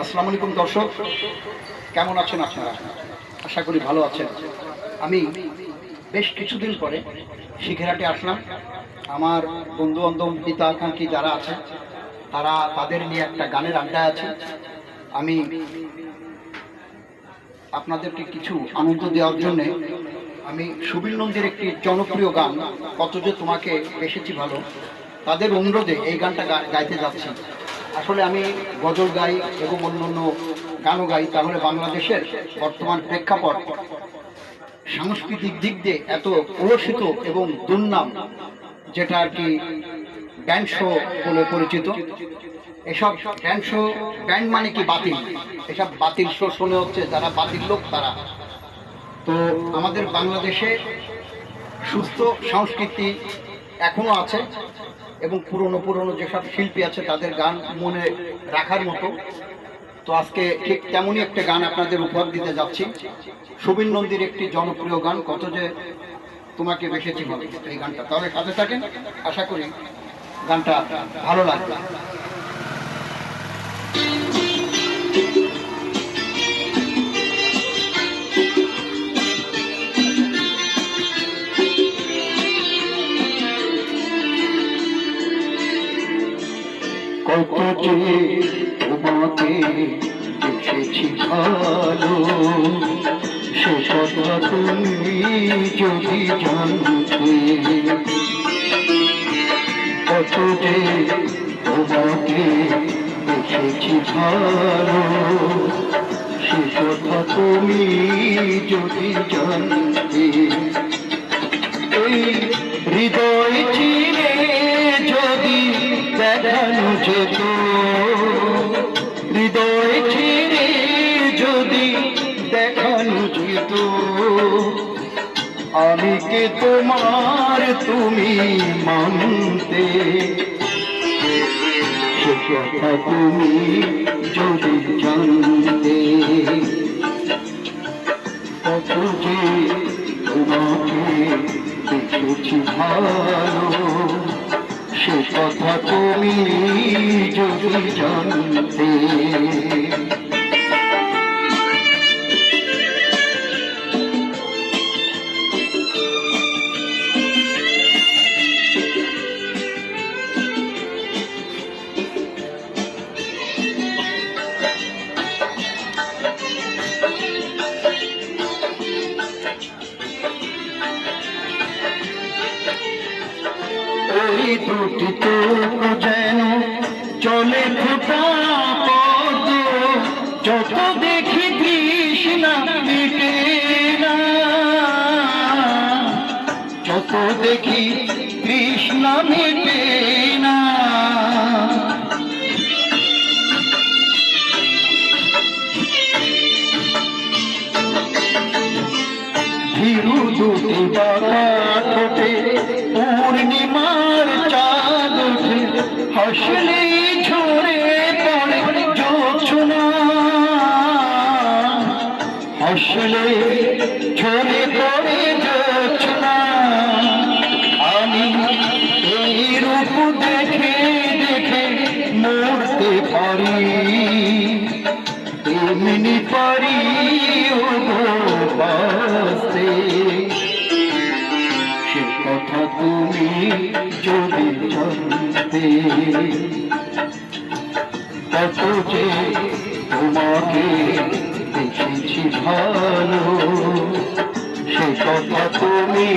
আসসালামু আলাইকুম দর্শক, কেমন আছেন আপনারা? আশা করি ভালো আছেন। আমি বেশ কিছুদিন পরে শিখেরহাটে আসলাম। আমার বন্ধু বান্ধব হিতাকাঙ্ক্ষী যারা আছে তারা তাদের নিয়ে একটা গানের আড্ডা আছে। আমি আপনাদেরকে কিছু আনন্দ দেওয়ার জন্য আমি সুবীর নন্দীর একটি জনপ্রিয় গান কত যে তোমাকে বেসেছি ভালো, তাদের অনুরোধে এই গানটা গাইতে যাচ্ছি। আসলে আমি গজল গাই এবং অন্যান্য গানও গাই, তাহলে বাংলাদেশের বর্তমান প্রেক্ষাপট সাংস্কৃতিক দিক দিয়ে এত কলুষিত এবং দুর্নাম, যেটা আর কি ব্যান্ড শো বলে পরিচিত। এসব ব্যান্ড শো, ব্যান্ড মানে কি বাতিল, এসব বাতিল শো শুনে হচ্ছে যারা বাতিল লোক তারা। তো আমাদের বাংলাদেশে সুস্থ সংস্কৃতি এখনো আছে এবং পুরনো যেসব শিল্পী আছে তাদের গান মনে রাখার মতো। তো আজকে ঠিক তেমনই একটা গান আপনাদের উপহার দিতে যাচ্ছি, সুবীর নন্দীর একটি জনপ্রিয় গান কত যে তোমাকে বেসেছি ভালো, এই গানটা। তাহলে সাথে থাকেন, আশা করি গানটা ভালো লাগবে। কত যে তোমাকে বেসেছি ভালো, সে কথা তুমি যদি জানতে। কত যে তোমাকে বেসেছি ভালো, সে কথা তুমি যদি জানতে। এই হৃদয় চিরে যদি দেখানো যেত, হৃদয় ছিঁড়ে যদি দেখানো যেত, আমি কে তোমার তুমি মানতে। সে কথা তুমি যদি জানতে। কত যে তোমাকে বেসেছি ভালো, সে কথা তুমি যদি জানতে। ওই দুটি চোখ যেন চলে ফোটা পদ্ম, যত দেখি তৃষ্ণা মিটে না, যত দেখি তৃষ্ণা মিটে না। ভীরু দুটি বাঁকা ঠোঁটে পূর্ণিমার চাঁদ ওঠে, হাসলে ঝরে পড়ে জোছনা, হাসলে ঝরে পড়ে জোছনা। আমি এই রূপ দেখে দেখে মরতে পারি, এমনি পারি ও বাঁচতে। সে কথা তুমি যদি জানতে। কত যে তোমাকে বেসেছি ভালো, সে কথা তুমি